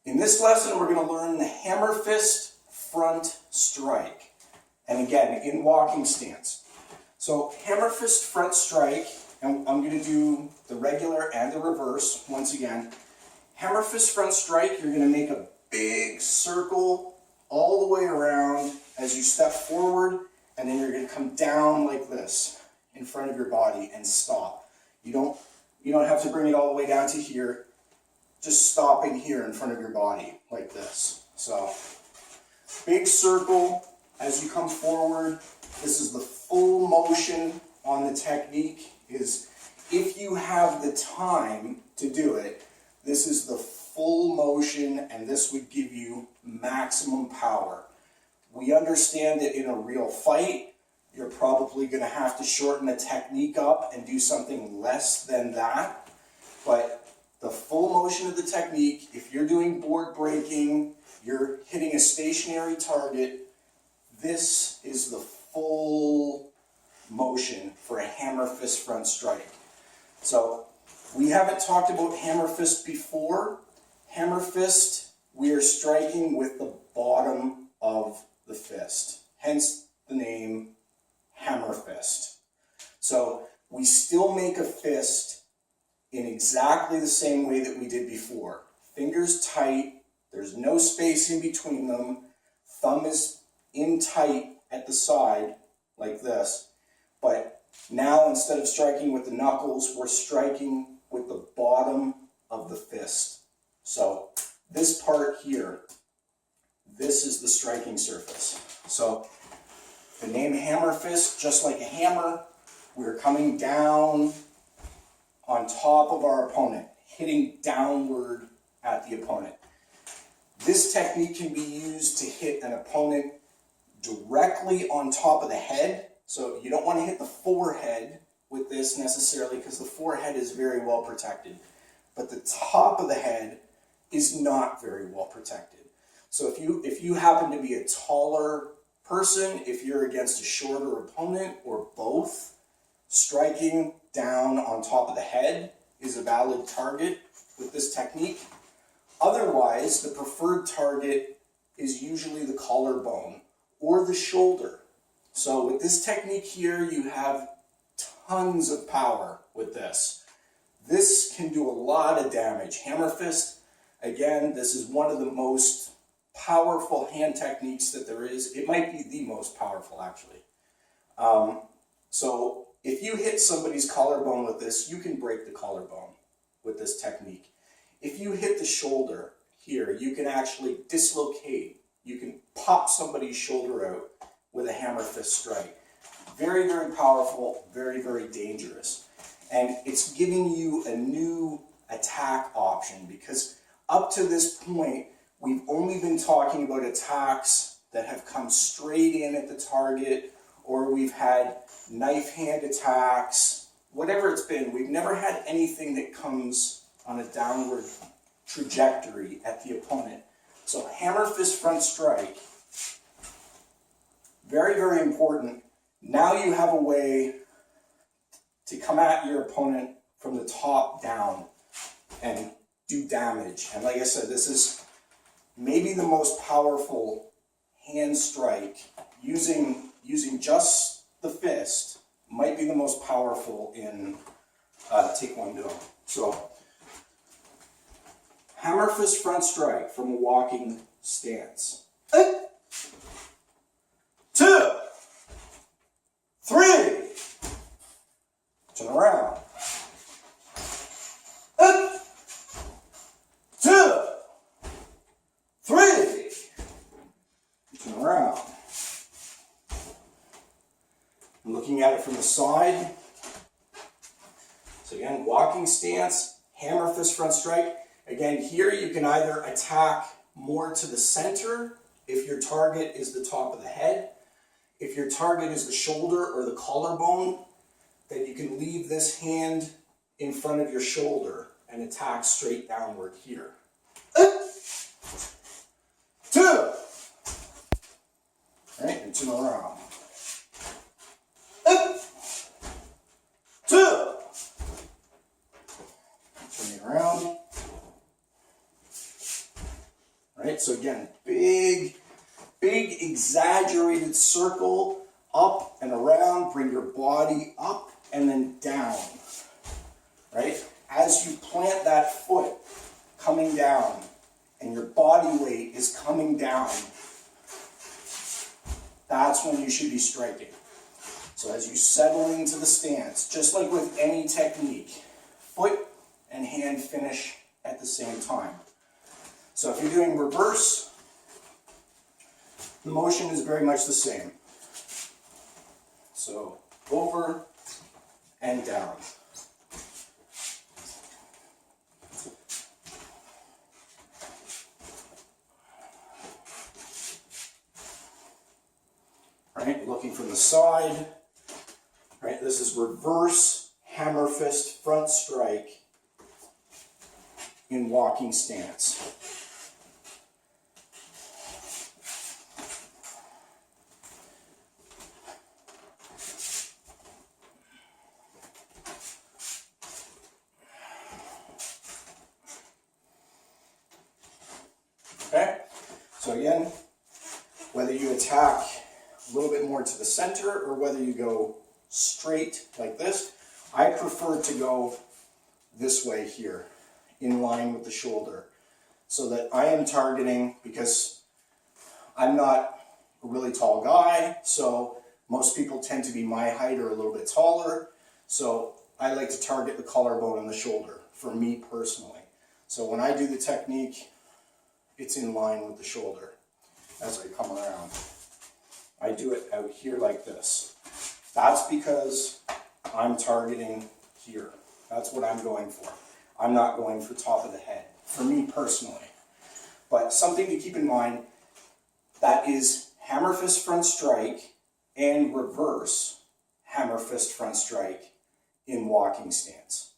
In this lesson, we're going to learn the hammer fist front strike. And again, in walking stance. So hammer fist front strike, and I'm going to do the regular and the reverse once again. Hammer fist front strike, you're going to make a big circle all the way around as you step forward, and then you're going to come down like this in front of your body and stop. You don't have to bring it all the way down to here. Just stopping here in front of your body like this. So big circle as you come forward. This is the full motion on the technique. Is if you have the time to do it, this is the full motion, and this would give you maximum power. We understand that in a real fight, you're probably going to have to shorten the technique up and do something less than that. But the full motion of the technique, if you're doing board breaking, you're hitting a stationary target, this is the full motion for a hammer fist front strike. So we haven't talked about hammer fist before. Hammer fist, we are striking with the bottom of the fist, hence the name hammer fist. So we still make a fist in exactly the same way that we did before. Fingers tight, there's no space in between them, thumb is in tight at the side, like this, but now instead of striking with the knuckles, we're striking with the bottom of the fist. So this part here, this is the striking surface. So the name hammer fist, just like a hammer, we're coming down on top of our opponent, hitting downward at the opponent. This technique can be used to hit an opponent directly on top of the head. So you don't want to hit the forehead with this necessarily, because the forehead is very well protected. But the top of the head is not very well protected. So if you happen to be a taller person, if you're against a shorter opponent, or both, striking down on top of the head is a valid target with this technique. Otherwise, the preferred target is usually the collarbone or the shoulder. So with this technique here, you have tons of power with this. This can do a lot of damage. Hammer fist, again, this is one of the most powerful hand techniques that there is. It might be the most powerful, actually. So if you hit somebody's collarbone with this, you can break the collarbone with this technique. If you hit the shoulder here, you can actually dislocate. You can pop somebody's shoulder out with a hammer fist strike. Very, very powerful, very, very dangerous. And it's giving you a new attack option, because up to this point, we've only been talking about attacks that have come straight in at the target, or we've had knife hand attacks, whatever it's been. We've never had anything that comes on a downward trajectory at the opponent. So hammer fist front strike, very, very important. Now you have a way to come at your opponent from the top down and do damage. And like I said, this is maybe the most powerful hand strike. Using just the fist might be the most powerful in Taekwondo. So, hammer fist front strike from a walking stance. 2, 3, turn around. 2, 3, turn around. I'm looking at it from the side. So again, walking stance, hammer fist front strike. Again, here you can either attack more to the center if your target is the top of the head. If your target is the shoulder or the collarbone, then you can leave this hand in front of your shoulder and attack straight downward here. 2. All right, and turn around. 2. Turning around. right? So again, big exaggerated circle, up and around, bring your body up and then down, right? As you plant that foot, coming down, and your body weight is coming down, that's when you should be striking. So as you settle into the stance, just like with any technique, foot and hand finish at the same time. So if you're doing reverse, the motion is very much the same. So over and down. Right, looking from the side. Right, this is reverse hammer fist front strike in walking stance. Okay, so again, whether you attack a little bit more to the center or whether you go straight like this, I prefer to go this way here, in line with the shoulder, so that I am targeting, because I'm not a really tall guy, so most people tend to be my height or a little bit taller, so I like to target the collarbone and the shoulder, for me personally. So when I do the technique, it's in line with the shoulder as I come around. I do it out here like this. That's because I'm targeting here. That's what I'm going for. I'm not going for top of the head, for me personally. But something to keep in mind, that is hammer fist front strike and reverse hammer fist front strike in walking stance.